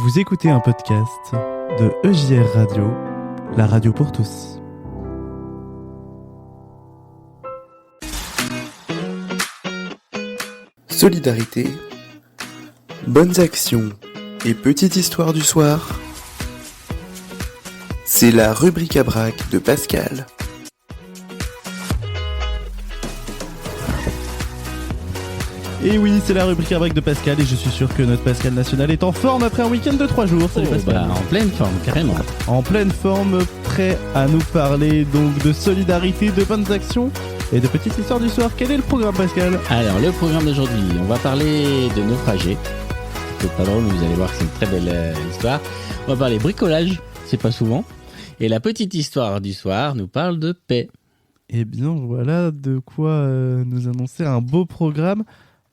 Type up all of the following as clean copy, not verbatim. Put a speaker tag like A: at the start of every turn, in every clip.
A: Vous écoutez un podcast de EJR Radio, la radio pour tous. Solidarité, bonnes actions et petite histoire du soir. C'est la rubrique à brac de Pascal. Et oui, c'est la rubrique à brac de Pascal et je suis sûr que notre Pascal national est en forme après un week-end de 3 jours. Salut Pascal.
B: En pleine forme, carrément.
A: En pleine forme, prêt à nous parler donc de solidarité, de bonnes actions et de petites histoires du soir. Quel est le programme, Pascal ?
B: Alors, le programme d'aujourd'hui, on va parler de naufragés. C'est pas drôle, mais vous allez voir que c'est une très belle histoire. On va parler bricolage, c'est pas souvent. Et la petite histoire du soir nous parle de paix.
A: Eh bien, voilà de quoi nous annoncer un beau programme.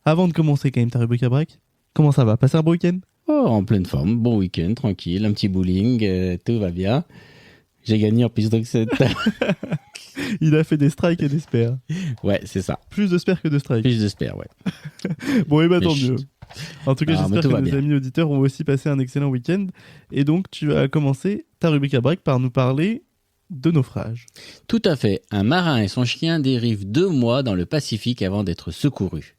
A: Avant de commencer quand même ta rubrique à brac, comment ça va ? Passer un beau week-end ?
B: Oh, en pleine forme, bon week-end, tranquille, un petit bowling, tout va bien. J'ai gagné en piste d'oxyde.
A: Il a fait des strikes et des spares.
B: Ouais, c'est ça.
A: Plus de spares que de strikes.
B: Plus de spare, ouais.
A: Bon, et bah tant mieux. En tout cas, j'espère que nos
B: bien.
A: amis auditeurs ont aussi passé un excellent week-end. Et donc, tu vas commencer ta rubrique à brac par nous parler de naufrage.
B: Tout à fait. Un marin et son chien dérivent 2 mois dans le Pacifique avant d'être secourus.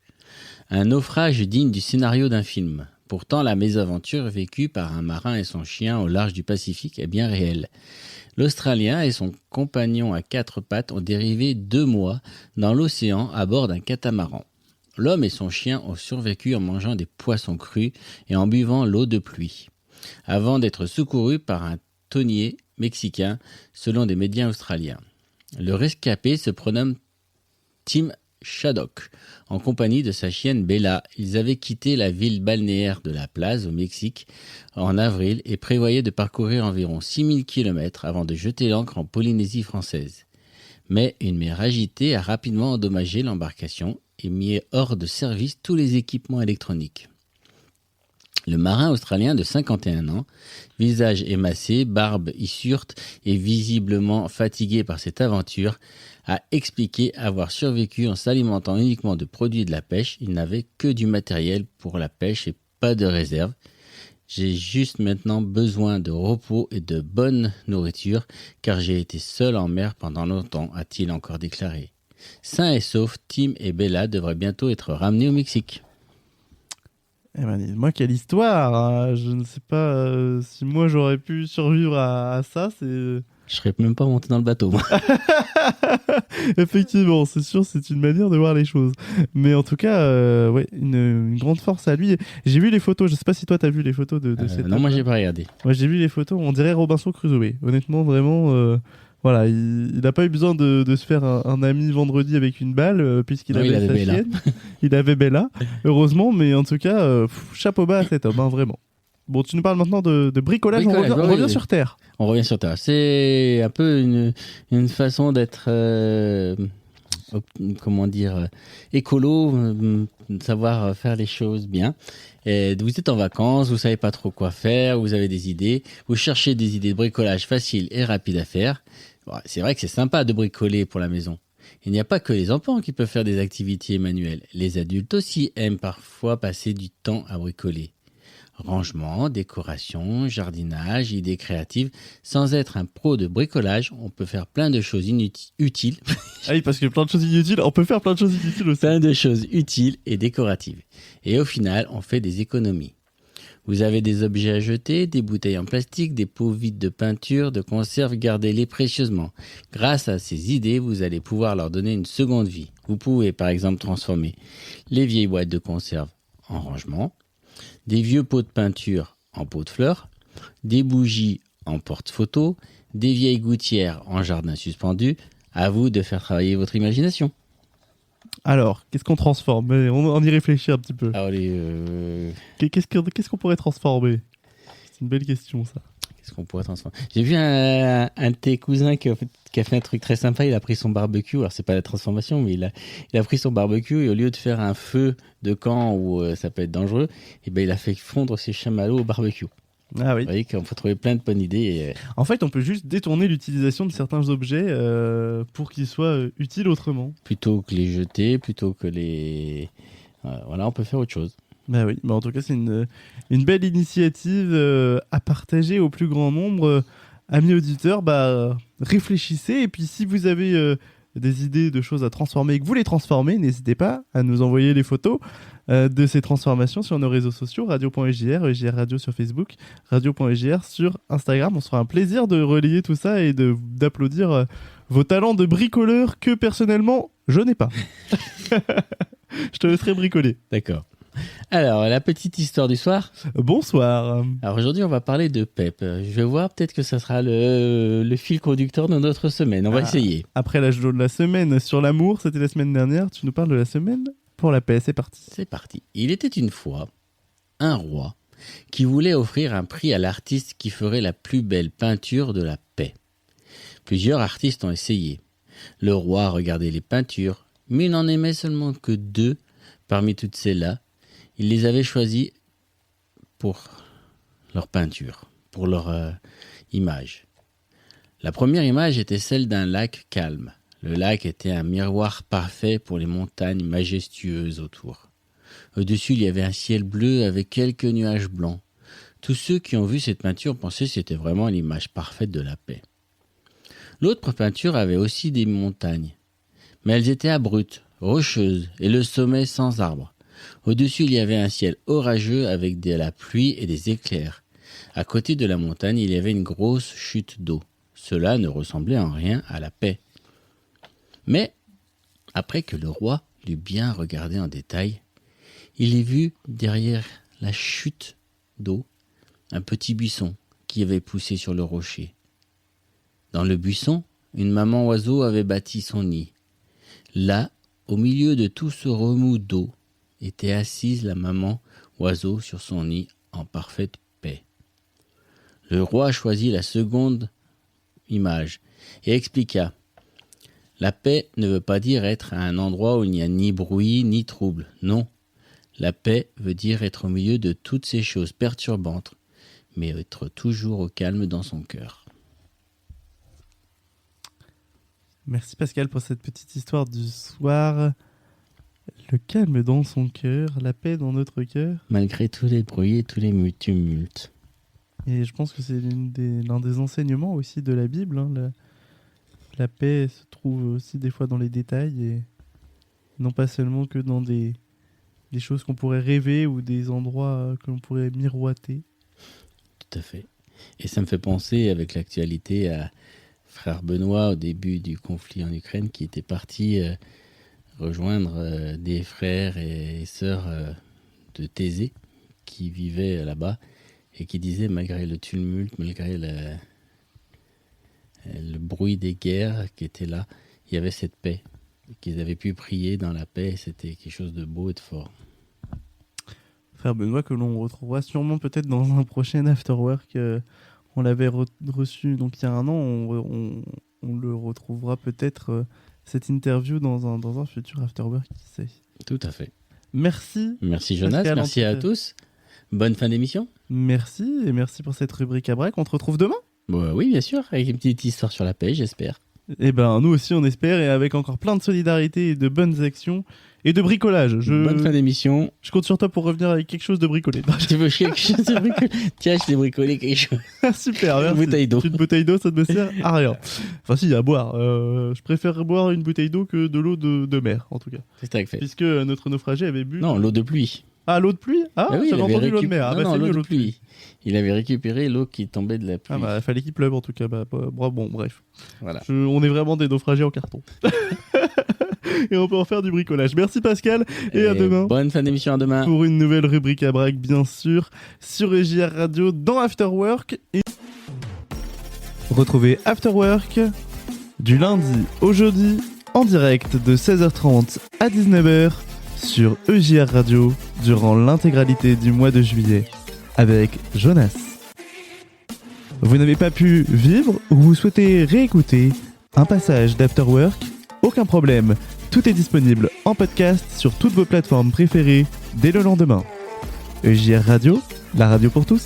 B: Un naufrage digne du scénario d'un film. Pourtant, la mésaventure vécue par un marin et son chien au large du Pacifique est bien réelle. L'Australien et son compagnon à 4 pattes ont dérivé 2 mois dans l'océan à bord d'un catamaran. L'homme et son chien ont survécu en mangeant des poissons crus et en buvant l'eau de pluie, avant d'être secourus par un thonier mexicain, selon des médias australiens. Le rescapé se prénomme Tim Shaddock, en compagnie de sa chienne Bella. Ils avaient quitté la ville balnéaire de La Plaza au Mexique en avril et prévoyaient de parcourir environ 6000 km avant de jeter l'ancre en Polynésie française. Mais une mer agitée a rapidement endommagé l'embarcation et mis hors de service tous les équipements électroniques. Le marin australien de 51 ans, visage émacé, barbe hissurte et visiblement fatigué par cette aventure, a expliqué avoir survécu en s'alimentant uniquement de produits de la pêche. Il n'avait que du matériel pour la pêche et pas de réserve. J'ai juste maintenant besoin de repos et de bonne nourriture car j'ai été seul en mer pendant longtemps, a-t-il encore déclaré. Sains et saufs, Tim et Bella devraient bientôt être ramenés au Mexique.
A: Eh ben, dis-moi, quelle histoire, hein. Je ne sais pas si moi j'aurais pu survivre à ça.
B: Je serais même pas monté dans le bateau, moi.
A: Effectivement, c'est sûr, c'est une manière de voir les choses. Mais en tout cas, ouais, une grande force à lui. J'ai vu les photos, je sais pas si toi t'as vu les photos de cette...
B: Non, moi j'ai pas regardé.
A: Moi j'ai vu les photos, on dirait Robinson Crusoe. Honnêtement, vraiment... Voilà, il n'a pas eu besoin de se faire un ami vendredi avec une balle, puisqu'il avait sa chienne. Il avait Bella, heureusement, mais en tout cas, chapeau bas à cet homme, hein, vraiment. Bon, tu nous parles maintenant de bricolage, on revient sur Terre.
B: On revient sur Terre. C'est un peu une façon d'être, écolo, de savoir faire les choses bien. Et vous êtes en vacances, vous savez pas trop quoi faire, vous avez des idées, vous cherchez des idées de bricolage faciles et rapides à faire. Bon, c'est vrai que c'est sympa de bricoler pour la maison. Il n'y a pas que les enfants qui peuvent faire des activités manuelles. Les adultes aussi aiment parfois passer du temps à bricoler. Rangement, décoration, jardinage, idées créatives. Sans être un pro de bricolage, on peut faire plein de choses utiles.
A: Ah oui, parce que plein de choses inutiles, on peut faire plein de choses inutiles aussi.
B: Plein de choses utiles et décoratives. Et au final, on fait des économies. Vous avez des objets à jeter, des bouteilles en plastique, des pots vides de peinture, de conserve, gardez-les précieusement. Grâce à ces idées, vous allez pouvoir leur donner une seconde vie. Vous pouvez par exemple transformer les vieilles boîtes de conserve en rangement, des vieux pots de peinture en pots de fleurs, des bougies en porte-photo, des vieilles gouttières en jardin suspendu. À vous de faire travailler votre imagination.
A: Alors, qu'est-ce qu'on transforme ? On y réfléchit un petit peu. Qu'est-ce qu'on pourrait transformer ? C'est une belle question, ça.
B: Qu'est-ce qu'on pourrait transformer ? J'ai vu un de tes cousins qui a fait un truc très sympa. Il a pris son barbecue. Alors, c'est pas la transformation, mais il a pris son barbecue et au lieu de faire un feu de camp où ça peut être dangereux, il a fait fondre ses chamallows au barbecue.
A: Ah oui.
B: Vous voyez qu'on peut trouver plein de bonnes idées.
A: En fait, on peut juste détourner l'utilisation de certains objets pour qu'ils soient utiles autrement.
B: Plutôt que les jeter, plutôt que les... Voilà, on peut faire autre chose.
A: Bah oui, en tout cas, c'est une belle initiative à partager au plus grand nombre. Amis auditeurs, réfléchissez. Et puis, si vous avez des idées de choses à transformer et que vous les transformez, n'hésitez pas à nous envoyer les photos de ces transformations sur nos réseaux sociaux, radio.egr, EGR Radio sur Facebook, radio.egr sur Instagram. On se fera un plaisir de relayer tout ça et d'applaudir vos talents de bricoleur que personnellement, je n'ai pas. Je te laisserai bricoler.
B: D'accord. Alors, la petite histoire du soir.
A: Bonsoir.
B: Alors aujourd'hui, on va parler de PEP. Je vais voir, peut-être que ça sera le fil conducteur de notre semaine. On va essayer.
A: Après l'âge d'eau de la semaine sur l'amour, c'était la semaine dernière. Tu nous parles de la semaine pour la paix. C'est parti.
B: C'est parti. Il était une fois un roi qui voulait offrir un prix à l'artiste qui ferait la plus belle peinture de la paix. Plusieurs artistes ont essayé. Le roi regardait les peintures, mais il n'en aimait seulement que 2 parmi toutes celles-là. Il les avait choisis pour leur peinture, pour leur image. La première image était celle d'un lac calme. Le lac était un miroir parfait pour les montagnes majestueuses autour. Au-dessus, il y avait un ciel bleu avec quelques nuages blancs. Tous ceux qui ont vu cette peinture pensaient que c'était vraiment l'image parfaite de la paix. L'autre peinture avait aussi des montagnes, mais elles étaient abruptes, rocheuses et le sommet sans arbres. Au-dessus, il y avait un ciel orageux avec de la pluie et des éclairs. À côté de la montagne, il y avait une grosse chute d'eau. Cela ne ressemblait en rien à la paix. Mais, après que le roi l'eut bien regardé en détail, il y vit derrière la chute d'eau un petit buisson qui avait poussé sur le rocher. Dans le buisson, une maman oiseau avait bâti son nid. Là, au milieu de tout ce remous d'eau, était assise la maman oiseau sur son nid en parfaite paix. Le roi choisit la seconde image et expliqua : la paix ne veut pas dire être à un endroit où il n'y a ni bruit ni trouble. Non, la paix veut dire être au milieu de toutes ces choses perturbantes, mais être toujours au calme dans son cœur.
A: Merci Pascal pour cette petite histoire du soir. Le calme dans son cœur, la paix dans notre cœur.
B: Malgré tous les bruits et tous les tumultes.
A: Et je pense que c'est l'un des enseignements aussi de la Bible. Hein. La paix se trouve aussi des fois dans les détails et non pas seulement que dans des choses qu'on pourrait rêver ou des endroits que l'on pourrait miroiter.
B: Tout à fait. Et ça me fait penser avec l'actualité à frère Benoît au début du conflit en Ukraine qui était parti rejoindre des frères et sœurs de Thésée qui vivaient là-bas et qui disaient malgré le tumulte, malgré le bruit des guerres qui étaient là, il y avait cette paix, qu'ils avaient pu prier dans la paix, c'était quelque chose de beau et de fort.
A: Frère Benoît que l'on retrouvera sûrement peut-être dans un prochain Afterwork. On l'avait reçu donc il y a un an, on le retrouvera peut-être cette interview dans un futur Afterwork, qui sait.
B: Tout à fait.
A: Merci.
B: Merci Jonas, Pascal, merci à tous. Bonne fin d'émission.
A: Merci, et merci pour cette rubrique à break. On te retrouve demain ?
B: Oui, bien sûr, avec une petite histoire sur la paix, j'espère.
A: Eh ben, nous aussi, on espère, et avec encore plein de solidarité et de bonnes actions et de bricolage.
B: Bonne fin d'émission.
A: Je compte sur toi pour revenir avec quelque chose de bricolé.
B: Tu veux quelque chose de bricolé ? Tiens, je t'ai bricolé quelque chose.
A: Super, merci.
B: Une bouteille d'eau.
A: Une bouteille d'eau, ça ne me sert à rien. Enfin, si, à boire. Je préfère boire une bouteille d'eau que de l'eau de mer, en tout cas.
B: C'est ça que fait.
A: Puisque notre naufragé avait bu...
B: Non, l'eau de pluie.
A: Ah, l'eau de pluie ? Ah,
B: oui,
A: j'avais entendu l'eau de mer.
B: Non, l'eau de pluie. Il avait récupéré l'eau qui tombait de la pluie.
A: Ah il fallait qu'il pleuve en tout cas. Bon, bref.
B: Voilà.
A: On est vraiment des naufragés en carton. Et on peut en faire du bricolage. Merci Pascal et à demain.
B: Bonne fin d'émission, à demain.
A: Pour une nouvelle rubrique à break, bien sûr, sur EJR Radio dans Afterwork. Et... Retrouvez Afterwork du lundi au jeudi en direct de 16h30 à 19h sur EJR Radio durant l'intégralité du mois de juillet avec Jonas. Vous n'avez pas pu vivre ou vous souhaitez réécouter un passage d'Afterwork ? Aucun problème, tout est disponible en podcast sur toutes vos plateformes préférées dès le lendemain. EJR Radio, la radio pour tous.